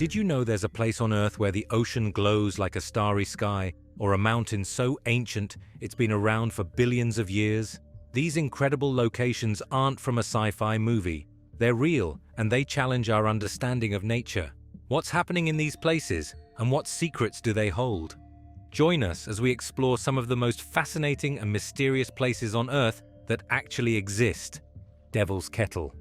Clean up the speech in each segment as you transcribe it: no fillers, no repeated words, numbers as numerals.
Did you know there's a place on Earth where the ocean glows like a starry sky, or a mountain so ancient it's been around for billions of years? These incredible locations aren't from a sci-fi movie. They're real, and they challenge our understanding of nature. What's happening in these places, and what secrets do they hold? Join us as we explore some of the most fascinating and mysterious places on Earth that actually exist. Devil's Kettle.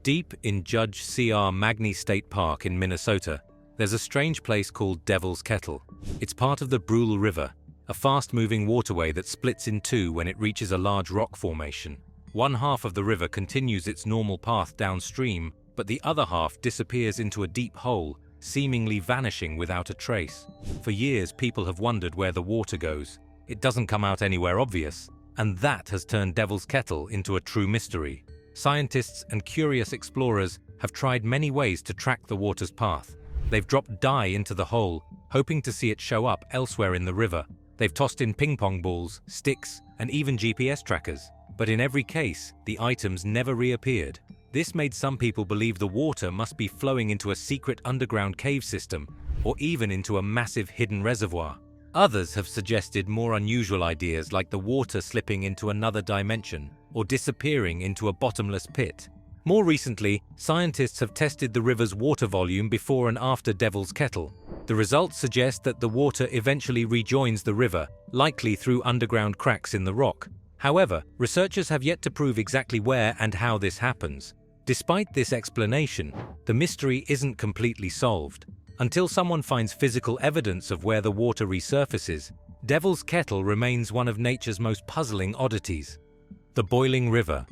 Deep in Judge C.R. Magny State Park in Minnesota, there's a strange place called Devil's Kettle. It's part of the Brule River, a fast-moving waterway that splits in two when it reaches a large rock formation. One half of the river continues its normal path downstream, but the other half disappears into a deep hole, seemingly vanishing without a trace. For years, people have wondered where the water goes. It doesn't come out anywhere obvious, and that has turned Devil's Kettle into a true mystery. Scientists and curious explorers have tried many ways to track the water's path. They've dropped dye into the hole, hoping to see it show up elsewhere in the river. They've tossed in ping pong balls, sticks, and even GPS trackers. But in every case, the items never reappeared. This made some people believe the water must be flowing into a secret underground cave system, or even into a massive hidden reservoir. Others have suggested more unusual ideas like the water slipping into another dimension, or disappearing into a bottomless pit. More recently, scientists have tested the river's water volume before and after Devil's Kettle. The results suggest that the water eventually rejoins the river, likely through underground cracks in the rock. However, researchers have yet to prove exactly where and how this happens. Despite this explanation, the mystery isn't completely solved. Until someone finds physical evidence of where the water resurfaces, Devil's Kettle remains one of nature's most puzzling oddities. The boiling river.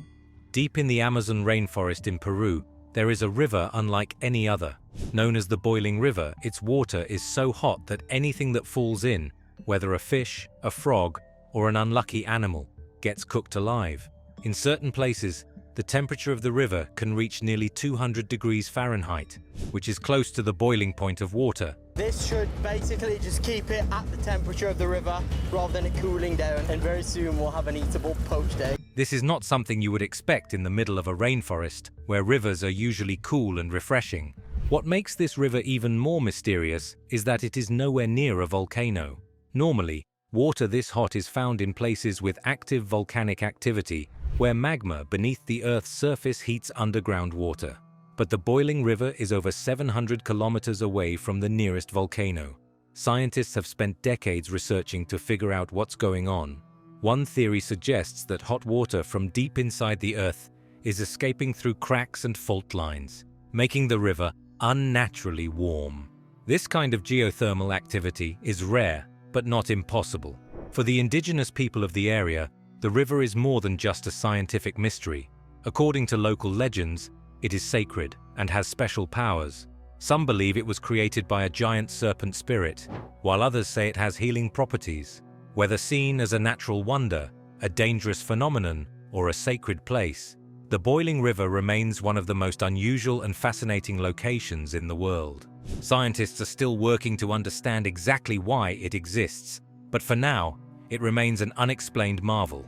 Deep in the Amazon rainforest in Peru, there is a river unlike any other. Known as the Boiling River, its water is so hot that anything that falls in, whether a fish, a frog, or an unlucky animal, gets cooked alive. In certain places, the temperature of the river can reach nearly 200 degrees Fahrenheit, which is close to the boiling point of water. This should basically just keep it at the temperature of the river rather than it cooling down, and very soon we'll have an eatable poached egg. This is not something you would expect in the middle of a rainforest, where rivers are usually cool and refreshing. What makes this river even more mysterious is that it is nowhere near a volcano. Normally, water this hot is found in places with active volcanic activity, where magma beneath the Earth's surface heats underground water. But the boiling river is over 700 kilometers away from the nearest volcano. Scientists have spent decades researching to figure out what's going on. One theory suggests that hot water from deep inside the Earth is escaping through cracks and fault lines, making the river unnaturally warm. This kind of geothermal activity is rare, but not impossible. For the indigenous people of the area, the river is more than just a scientific mystery. According to local legends, it is sacred and has special powers. Some believe it was created by a giant serpent spirit, while others say it has healing properties. Whether seen as a natural wonder, a dangerous phenomenon, or a sacred place, the boiling river remains one of the most unusual and fascinating locations in the world. Scientists are still working to understand exactly why it exists, but for now, it remains an unexplained marvel.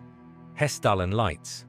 Hessdalen lights.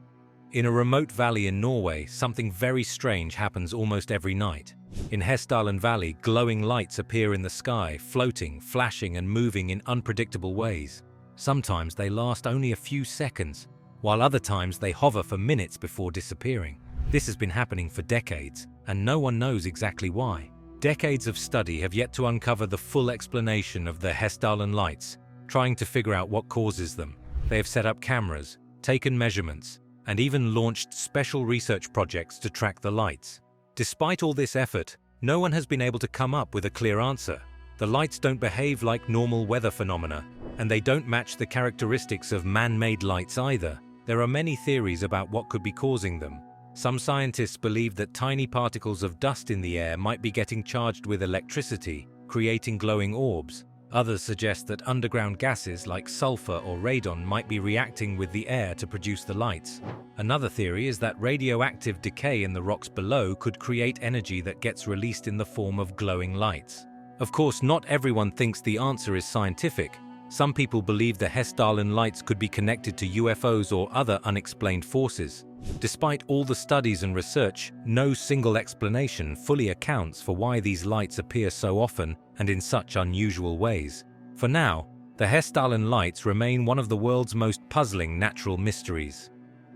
In a remote valley in Norway, something very strange happens almost every night. In Hessdalen Valley, glowing lights appear in the sky, floating, flashing, and moving in unpredictable ways. Sometimes they last only a few seconds, while other times they hover for minutes before disappearing. This has been happening for decades, and no one knows exactly why. Decades of study have yet to uncover the full explanation of the Hessdalen lights, trying to figure out what causes them. They have set up cameras, taken measurements, and even launched special research projects to track the lights. Despite all this effort, no one has been able to come up with a clear answer. The lights don't behave like normal weather phenomena, and they don't match the characteristics of man-made lights either. There are many theories about what could be causing them. Some scientists believe that tiny particles of dust in the air might be getting charged with electricity, creating glowing orbs. Others suggest that underground gases like sulfur or radon might be reacting with the air to produce the lights. Another theory is that radioactive decay in the rocks below could create energy that gets released in the form of glowing lights. Of course, not everyone thinks the answer is scientific, Some people believe the Hessdalen lights could be connected to UFOs or other unexplained forces. Despite all the studies and research, no single explanation fully accounts for why these lights appear so often and in such unusual ways. For now, the Hessdalen lights remain one of the world's most puzzling natural mysteries.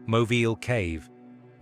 Movile Cave.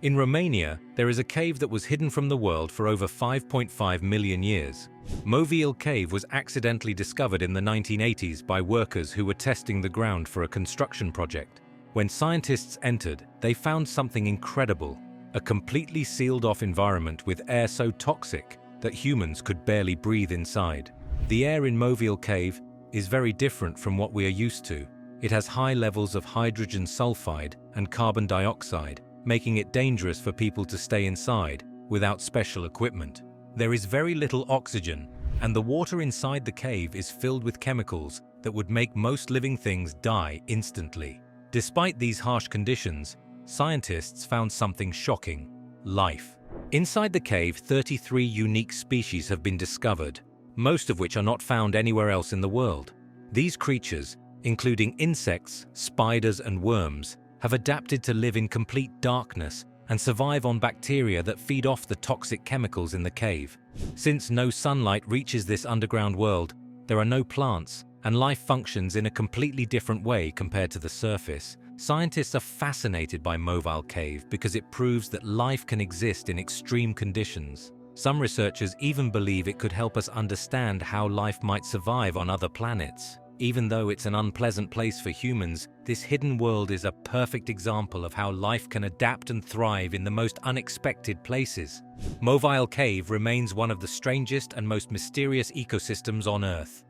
In Romania, there is a cave that was hidden from the world for over 5.5 million years. Movile Cave was accidentally discovered in the 1980s by workers who were testing the ground for a construction project. When scientists entered, they found something incredible, a completely sealed-off environment with air so toxic that humans could barely breathe inside. The air in Movile Cave is very different from what we are used to. It has high levels of hydrogen sulfide and carbon dioxide, making it dangerous for people to stay inside without special equipment. There is very little oxygen, and the water inside the cave is filled with chemicals that would make most living things die instantly. Despite these harsh conditions, scientists found something shocking: life. Inside the cave, 33 unique species have been discovered, most of which are not found anywhere else in the world. These creatures, including insects, spiders, and worms, have adapted to live in complete darkness and survive on bacteria that feed off the toxic chemicals in the cave. Since no sunlight reaches this underground world, there are no plants, and life functions in a completely different way compared to the surface. Scientists are fascinated by Movile Cave because it proves that life can exist in extreme conditions. Some researchers even believe it could help us understand how life might survive on other planets. Even though it's an unpleasant place for humans, this hidden world is a perfect example of how life can adapt and thrive in the most unexpected places. Movile Cave remains one of the strangest and most mysterious ecosystems on Earth.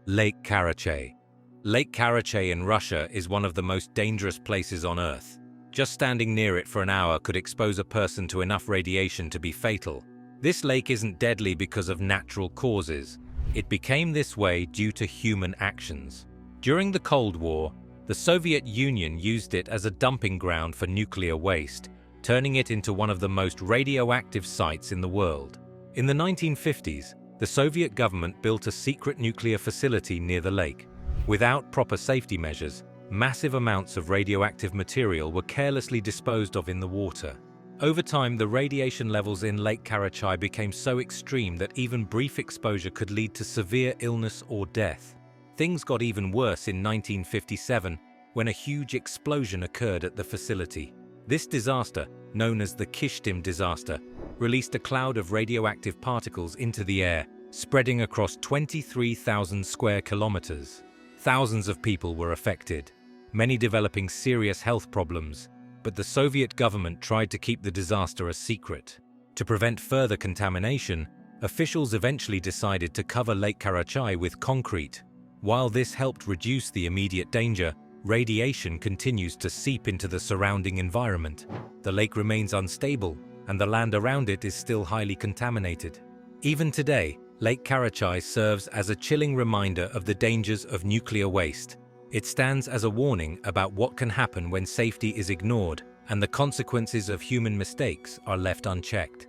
Lake Karachai. Lake Karachai in Russia is one of the most dangerous places on Earth. Just standing near it for an hour could expose a person to enough radiation to be fatal. This lake isn't deadly because of natural causes. It became this way due to human actions. During the Cold War, the Soviet Union used it as a dumping ground for nuclear waste, turning it into one of the most radioactive sites in the world. In the 1950s, the Soviet government built a secret nuclear facility near the lake. Without proper safety measures, massive amounts of radioactive material were carelessly disposed of in the water. Over time, the radiation levels in Lake Karachai became so extreme that even brief exposure could lead to severe illness or death. Things got even worse in 1957 when a huge explosion occurred at the facility. This disaster, known as the Kishtim disaster, released a cloud of radioactive particles into the air, spreading across 23,000 square kilometers. Thousands of people were affected, many developing serious health problems. But the Soviet government tried to keep the disaster a secret. To prevent further contamination, officials eventually decided to cover Lake Karachai with concrete. While this helped reduce the immediate danger, radiation continues to seep into the surrounding environment. The lake remains unstable, and the land around it is still highly contaminated. Even today, Lake Karachai serves as a chilling reminder of the dangers of nuclear waste. It stands as a warning about what can happen when safety is ignored and the consequences of human mistakes are left unchecked.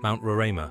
Mount Roraima.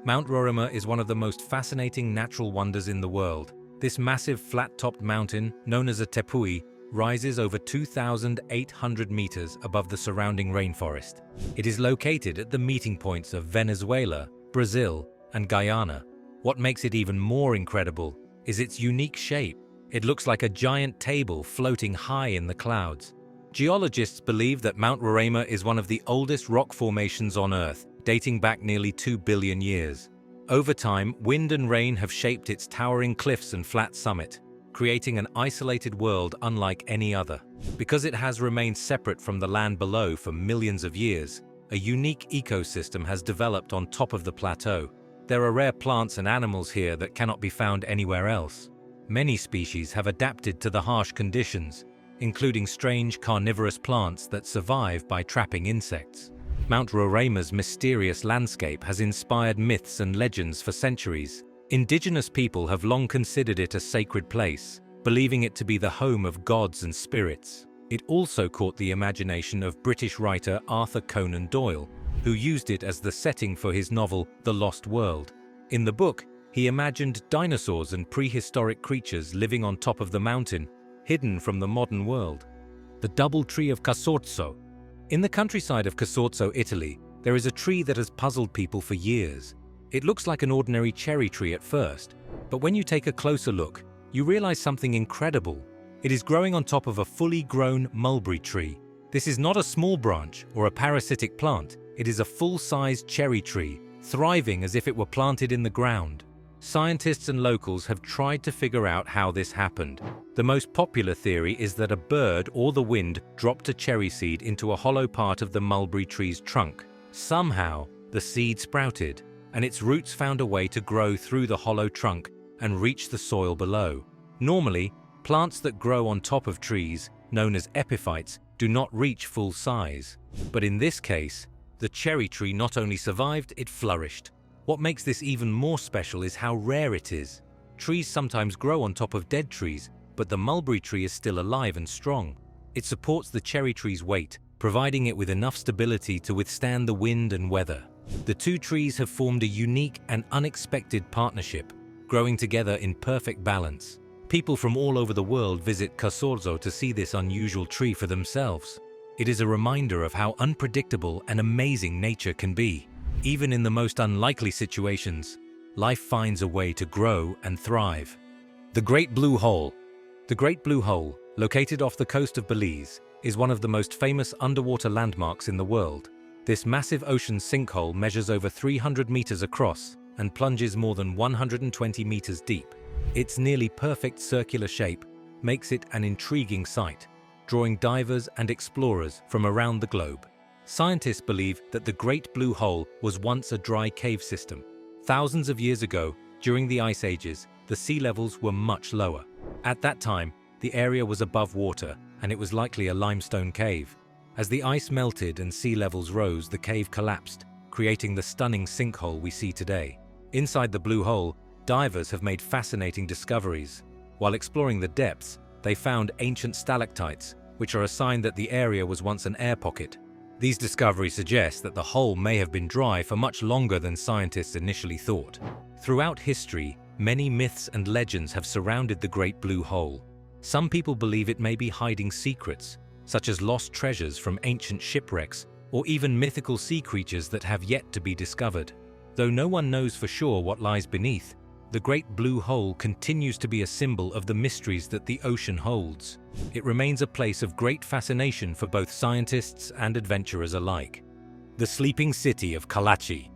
Mount Roraima is one of the most fascinating natural wonders in the world. This massive flat-topped mountain, known as a tepui, rises over 2,800 meters above the surrounding rainforest. It is located at the meeting points of Venezuela, Brazil, and Guyana. What makes it even more incredible is its unique shape. It looks like a giant table floating high in the clouds. Geologists believe that Mount Roraima is one of the oldest rock formations on Earth, dating back nearly 2 billion years. Over time, wind and rain have shaped its towering cliffs and flat summit, creating an isolated world unlike any other. Because it has remained separate from the land below for millions of years, a unique ecosystem has developed on top of the plateau. There are rare plants and animals here that cannot be found anywhere else. Many species have adapted to the harsh conditions, including strange carnivorous plants that survive by trapping insects. Mount Roraima's mysterious landscape has inspired myths and legends for centuries. Indigenous people have long considered it a sacred place, believing it to be the home of gods and spirits. It also caught the imagination of British writer Arthur Conan Doyle, who used it as the setting for his novel The Lost World. In the book, He imagined dinosaurs and prehistoric creatures living on top of the mountain, hidden from the modern world. The double tree of Castorano. In the countryside of Castorano, Italy, there is a tree that has puzzled people for years. It looks like an ordinary cherry tree at first, but when you take a closer look, you realize something incredible. It is growing on top of a fully grown mulberry tree. This is not a small branch or a parasitic plant. It is a full-sized cherry tree, thriving as if it were planted in the ground. Scientists and locals have tried to figure out how this happened. The most popular theory is that a bird or the wind dropped a cherry seed into a hollow part of the mulberry tree's trunk. Somehow, the seed sprouted, and its roots found a way to grow through the hollow trunk and reach the soil below. Normally, plants that grow on top of trees, known as epiphytes, do not reach full size. But in this case, the cherry tree not only survived, it flourished. What makes this even more special is how rare it is. Trees sometimes grow on top of dead trees, but the mulberry tree is still alive and strong. It supports the cherry tree's weight, providing it with enough stability to withstand the wind and weather. The two trees have formed a unique and unexpected partnership, growing together in perfect balance. People from all over the world visit Castorano to see this unusual tree for themselves. It is a reminder of how unpredictable and amazing nature can be. Even in the most unlikely situations, life finds a way to grow and thrive. The Great Blue Hole. The Great Blue Hole, located off the coast of Belize, is one of the most famous underwater landmarks in the world. This massive ocean sinkhole measures over 300 meters across and plunges more than 120 meters deep. Its nearly perfect circular shape makes it an intriguing sight, drawing divers and explorers from around the globe. Scientists believe that the Great Blue Hole was once a dry cave system. Thousands of years ago, during the ice ages, the sea levels were much lower. At that time, the area was above water, and it was likely a limestone cave. As the ice melted and sea levels rose, the cave collapsed, creating the stunning sinkhole we see today. Inside the Blue Hole, divers have made fascinating discoveries. While exploring the depths, they found ancient stalactites, which are a sign that the area was once an air pocket. These discoveries suggest that the hole may have been dry for much longer than scientists initially thought. Throughout history, many myths and legends have surrounded the Great Blue Hole. Some people believe it may be hiding secrets, such as lost treasures from ancient shipwrecks or even mythical sea creatures that have yet to be discovered. Though no one knows for sure what lies beneath, the Great Blue Hole continues to be a symbol of the mysteries that the ocean holds. It remains a place of great fascination for both scientists and adventurers alike. The Sleeping City of Kalachi.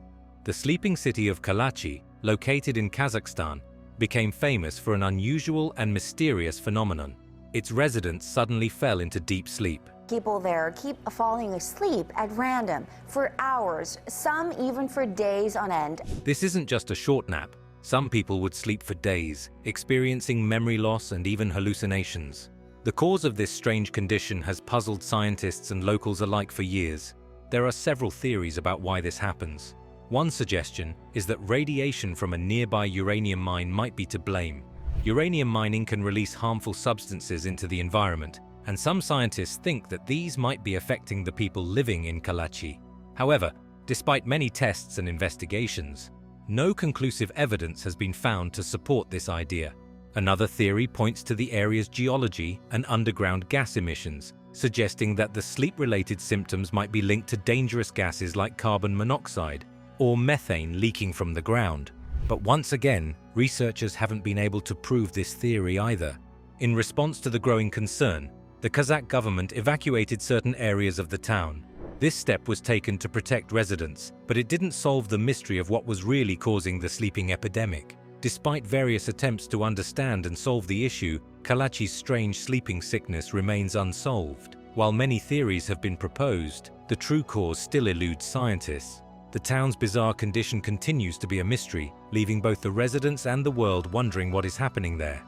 The Sleeping City of Kalachi, located in Kazakhstan, became famous for an unusual and mysterious phenomenon. Its residents suddenly fell into deep sleep. People there keep falling asleep at random for hours, some even for days on end. This isn't just a short nap. Some people would sleep for days, experiencing memory loss and even hallucinations. The cause of this strange condition has puzzled scientists and locals alike for years. There are several theories about why this happens. One suggestion is that radiation from a nearby uranium mine might be to blame. Uranium mining can release harmful substances into the environment, and some scientists think that these might be affecting the people living in Kalachi. However, despite many tests and investigations, no conclusive evidence has been found to support this idea. Another theory points to the area's geology and underground gas emissions, suggesting that the sleep-related symptoms might be linked to dangerous gases like carbon monoxide or methane leaking from the ground. But once again, researchers haven't been able to prove this theory either. In response to the growing concern, the Kazakh government evacuated certain areas of the town. This step was taken to protect residents, but it didn't solve the mystery of what was really causing the sleeping epidemic. Despite various attempts to understand and solve the issue, Kalachi's strange sleeping sickness remains unsolved. While many theories have been proposed, the true cause still eludes scientists. The town's bizarre condition continues to be a mystery, leaving both the residents and the world wondering what is happening there.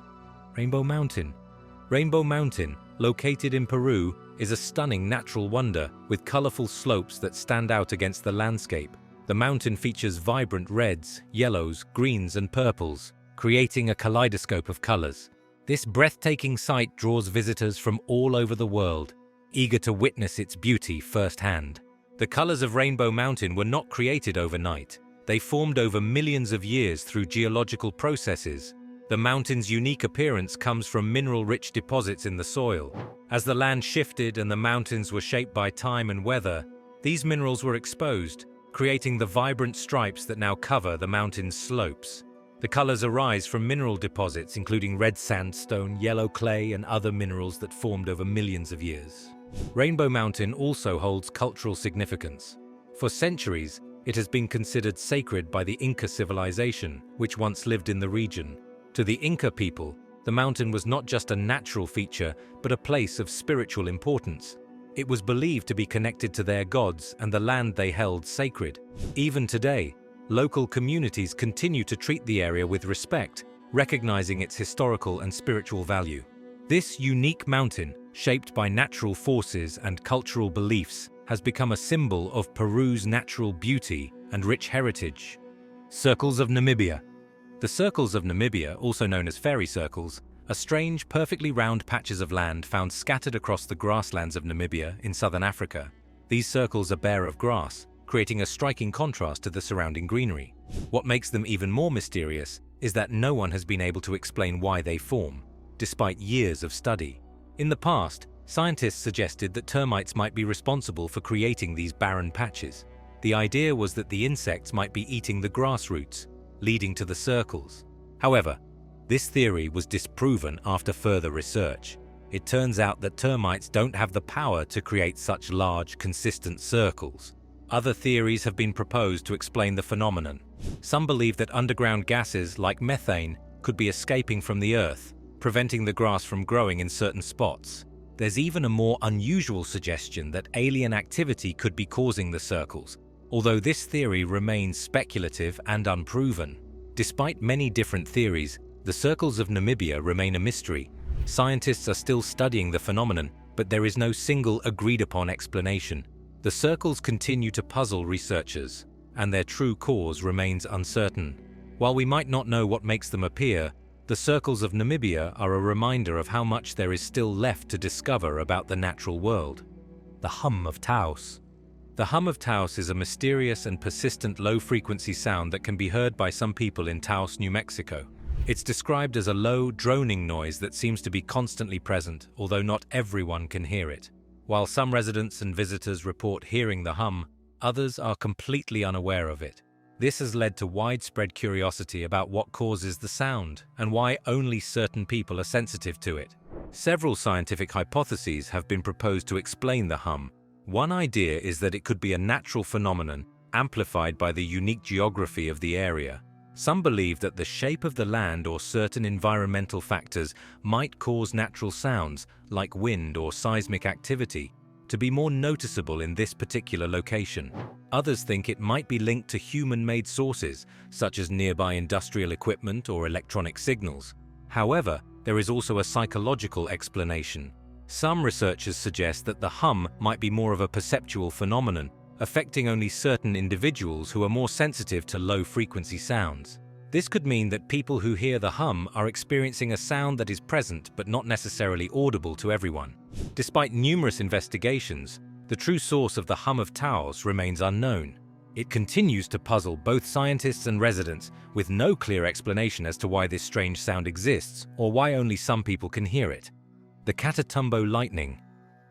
Rainbow Mountain. Rainbow Mountain, located in Peru, is a stunning natural wonder with colorful slopes that stand out against the landscape. The mountain features vibrant reds, yellows, greens, and purples, creating a kaleidoscope of colors. This breathtaking sight draws visitors from all over the world, eager to witness its beauty firsthand. The colors of Rainbow Mountain were not created overnight. They formed over millions of years through geological processes. The mountain's unique appearance comes from mineral-rich deposits in the soil. As the land shifted and the mountains were shaped by time and weather, these minerals were exposed, creating the vibrant stripes that now cover the mountain's slopes. The colors arise from mineral deposits including red sandstone, yellow clay, and other minerals that formed over millions of years. Rainbow Mountain also holds cultural significance. For centuries, it has been considered sacred by the Inca civilization, which once lived in the region. To the Inca people, the mountain was not just a natural feature, but a place of spiritual importance. It was believed to be connected to their gods and the land they held sacred. Even today, local communities continue to treat the area with respect, recognizing its historical and spiritual value. This unique mountain, shaped by natural forces and cultural beliefs, has become a symbol of Peru's natural beauty and rich heritage. Circles of Namibia. The circles of Namibia, also known as fairy circles, are strange, perfectly round patches of land found scattered across the grasslands of Namibia in southern Africa. These circles are bare of grass, creating a striking contrast to the surrounding greenery. What makes them even more mysterious is that no one has been able to explain why they form, despite years of study. In the past, scientists suggested that termites might be responsible for creating these barren patches. The idea was that the insects might be eating the grass roots, leading to the circles. However, this theory was disproven after further research. It turns out that termites don't have the power to create such large, consistent circles. Other theories have been proposed to explain the phenomenon. Some believe that underground gases like methane could be escaping from the Earth, preventing the grass from growing in certain spots. There's even a more unusual suggestion that alien activity could be causing the circles, although this theory remains speculative and unproven. Despite many different theories, the circles of Namibia remain a mystery. Scientists are still studying the phenomenon, but there is no single agreed-upon explanation. The circles continue to puzzle researchers, and their true cause remains uncertain. While we might not know what makes them appear, the circles of Namibia are a reminder of how much there is still left to discover about the natural world. The hum of Taos. The hum of Taos is a mysterious and persistent low-frequency sound that can be heard by some people in Taos, New Mexico. It's described as a low, droning noise that seems to be constantly present, although not everyone can hear it. While some residents and visitors report hearing the hum, others are completely unaware of it. This has led to widespread curiosity about what causes the sound and why only certain people are sensitive to it. Several scientific hypotheses have been proposed to explain the hum. One idea is that it could be a natural phenomenon amplified by the unique geography of the area. Some believe that the shape of the land or certain environmental factors might cause natural sounds, like wind or seismic activity, to be more noticeable in this particular location. Others think it might be linked to human-made sources, such as nearby industrial equipment or electronic signals. However, there is also a psychological explanation. Some researchers suggest that the hum might be more of a perceptual phenomenon, affecting only certain individuals who are more sensitive to low-frequency sounds. This could mean that people who hear the hum are experiencing a sound that is present but not necessarily audible to everyone. Despite numerous investigations, the true source of the hum of Taos remains unknown. It continues to puzzle both scientists and residents, with no clear explanation as to why this strange sound exists or why only some people can hear it. The Catatumbo lightning.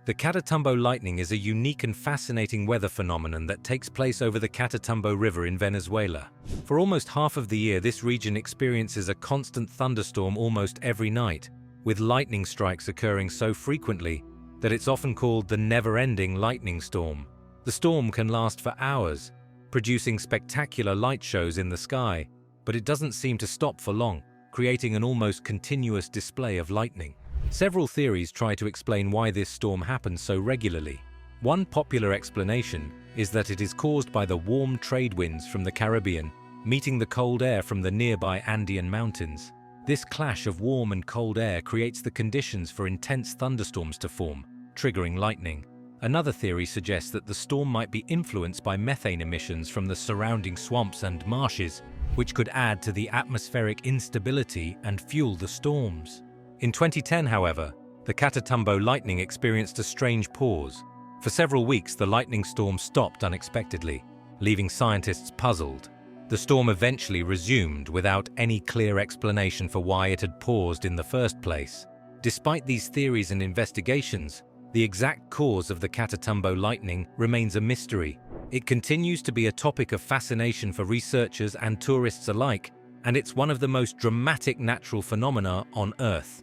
The Catatumbo lightning is a unique and fascinating weather phenomenon that takes place over the Catatumbo River in Venezuela. For almost half of the year, this region experiences a constant thunderstorm almost every night, with lightning strikes occurring so frequently that it's often called the never-ending lightning storm. The storm can last for hours, producing spectacular light shows in the sky, but it doesn't seem to stop for long, creating an almost continuous display of lightning. Several theories try to explain why this storm happens so regularly. One popular explanation is that it is caused by the warm trade winds from the Caribbean meeting the cold air from the nearby Andean mountains. This clash of warm and cold air creates the conditions for intense thunderstorms to form, triggering lightning. Another theory suggests that the storm might be influenced by methane emissions from the surrounding swamps and marshes, which could add to the atmospheric instability and fuel the storms. In 2010, however, the Catatumbo lightning experienced a strange pause. For several weeks, the lightning storm stopped unexpectedly, leaving scientists puzzled. The storm eventually resumed without any clear explanation for why it had paused in the first place. Despite these theories and investigations, the exact cause of the Catatumbo lightning remains a mystery. It continues to be a topic of fascination for researchers and tourists alike, and it's one of the most dramatic natural phenomena on Earth.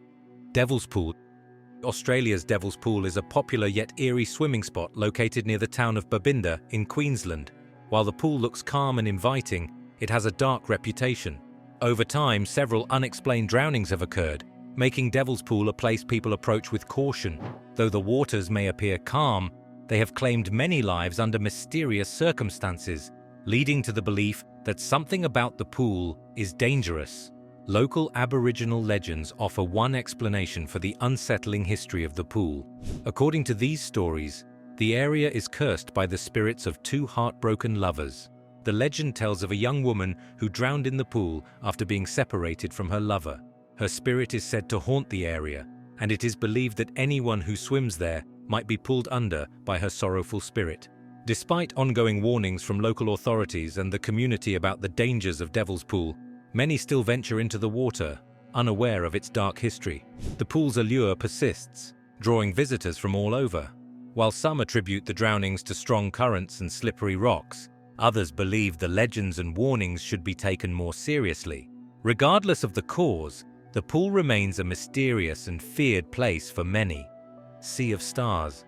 Devil's Pool. Australia's Devil's Pool is a popular yet eerie swimming spot located near the town of Babinda in Queensland. While the pool looks calm and inviting, it has a dark reputation. Over time, several unexplained drownings have occurred, making Devil's Pool a place people approach with caution. Though the waters may appear calm, they have claimed many lives under mysterious circumstances, leading to the belief that something about the pool is dangerous. Local Aboriginal legends offer one explanation for the unsettling history of the pool. According to these stories, the area is cursed by the spirits of two heartbroken lovers. The legend tells of a young woman who drowned in the pool after being separated from her lover. Her spirit is said to haunt the area, and it is believed that anyone who swims there might be pulled under by her sorrowful spirit. Despite ongoing warnings from local authorities and the community about the dangers of Devil's Pool, many still venture into the water, unaware of its dark history. The pool's allure persists, drawing visitors from all over. While some attribute the drownings to strong currents and slippery rocks, others believe the legends and warnings should be taken more seriously. Regardless of the cause, the pool remains a mysterious and feared place for many. Sea of Stars.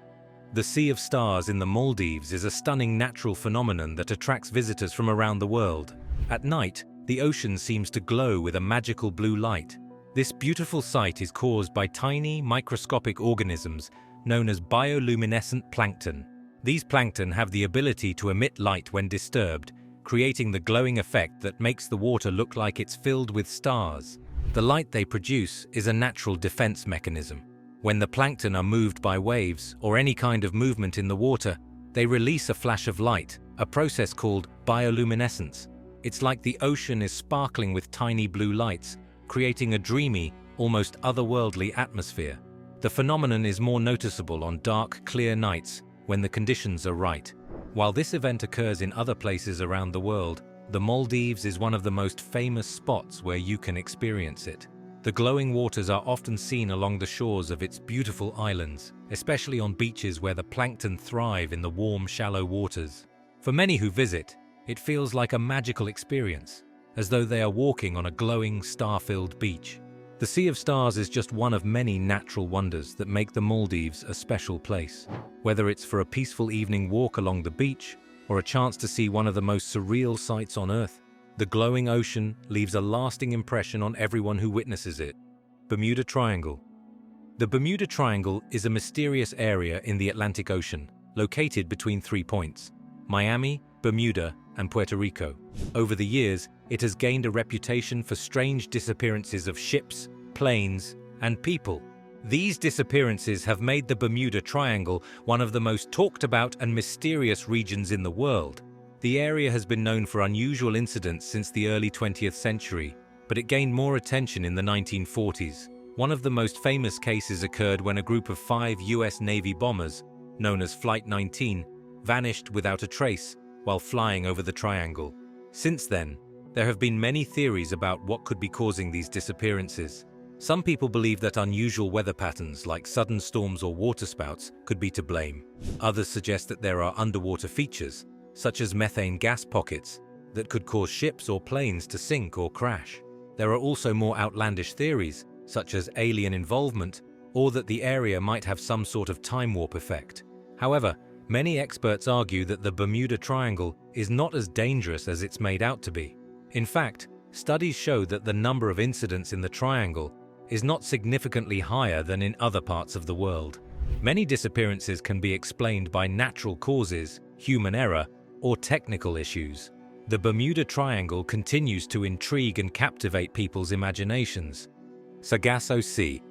The Sea of Stars in the Maldives is a stunning natural phenomenon that attracts visitors from around the world. At night, the ocean seems to glow with a magical blue light. This beautiful sight is caused by tiny, microscopic organisms known as bioluminescent plankton. These plankton have the ability to emit light when disturbed, creating the glowing effect that makes the water look like it's filled with stars. The light they produce is a natural defense mechanism. When the plankton are moved by waves or any kind of movement in the water, they release a flash of light, a process called bioluminescence. It's like the ocean is sparkling with tiny blue lights, creating a dreamy, almost otherworldly atmosphere. The phenomenon is more noticeable on dark, clear nights when the conditions are right. While this event occurs in other places around the world, the Maldives is one of the most famous spots where you can experience it. The glowing waters are often seen along the shores of its beautiful islands, especially on beaches where the plankton thrive in the warm, shallow waters. For many who visit, it feels like a magical experience, as though they are walking on a glowing, star-filled beach. The Sea of Stars is just one of many natural wonders that make the Maldives a special place. Whether it's for a peaceful evening walk along the beach or a chance to see one of the most surreal sights on Earth, the glowing ocean leaves a lasting impression on everyone who witnesses it. Bermuda Triangle. The Bermuda Triangle is a mysterious area in the Atlantic Ocean, located between 3 points: Miami, Bermuda, and Puerto Rico. Over the years, it has gained a reputation for strange disappearances of ships, planes, and people. These disappearances have made the Bermuda Triangle one of the most talked about and mysterious regions in the world. The area has been known for unusual incidents since the early 20th century, but it gained more attention in the 1940s. One of the most famous cases occurred when a group of 5 US Navy bombers, known as Flight 19, vanished without a trace while flying over the triangle. Since then, there have been many theories about what could be causing these disappearances. Some people believe that unusual weather patterns like sudden storms or waterspouts could be to blame. Others suggest that there are underwater features, such as methane gas pockets, that could cause ships or planes to sink or crash. There are also more outlandish theories, such as alien involvement, or that the area might have some sort of time warp effect. However, many experts argue that the Bermuda Triangle is not as dangerous as it's made out to be. In fact, studies show that the number of incidents in the triangle is not significantly higher than in other parts of the world. Many disappearances can be explained by natural causes, human error, or technical issues. The Bermuda Triangle continues to intrigue and captivate people's imaginations. Sargasso Sea.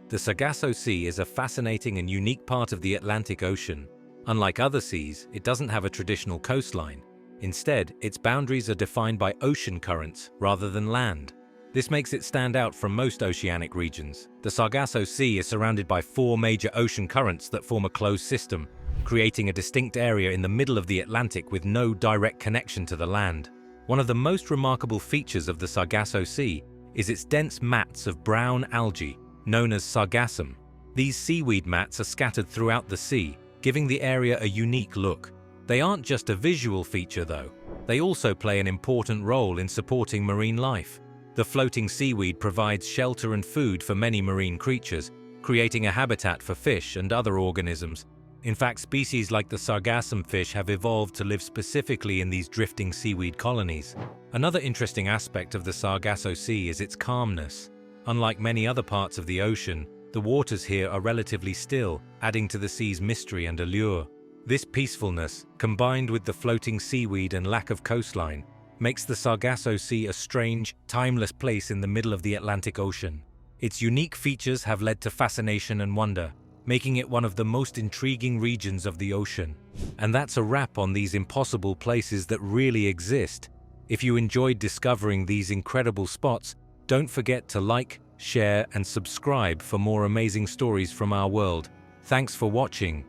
The Sargasso Sea is a fascinating and unique part of the Atlantic Ocean. Unlike other seas, it doesn't have a traditional coastline. Instead, its boundaries are defined by ocean currents rather than land. This makes it stand out from most oceanic regions. The Sargasso Sea is surrounded by 4 major ocean currents that form a closed system, creating a distinct area in the middle of the Atlantic with no direct connection to the land. One of the most remarkable features of the Sargasso Sea is its dense mats of brown algae, known as sargassum. These seaweed mats are scattered throughout the sea, giving the area a unique look. They aren't just a visual feature though, they also play an important role in supporting marine life. The floating seaweed provides shelter and food for many marine creatures, creating a habitat for fish and other organisms. In fact, species like the sargassum fish have evolved to live specifically in these drifting seaweed colonies. Another interesting aspect of the Sargasso Sea is its calmness. Unlike many other parts of the ocean, the waters here are relatively still, adding to the sea's mystery and allure. This peacefulness, combined with the floating seaweed and lack of coastline, makes the Sargasso Sea a strange, timeless place in the middle of the Atlantic Ocean. Its unique features have led to fascination and wonder, making it one of the most intriguing regions of the ocean. And that's a wrap on these impossible places that really exist. If you enjoyed discovering these incredible spots, don't forget to like, share, and subscribe for more amazing stories from our world. Thanks for watching.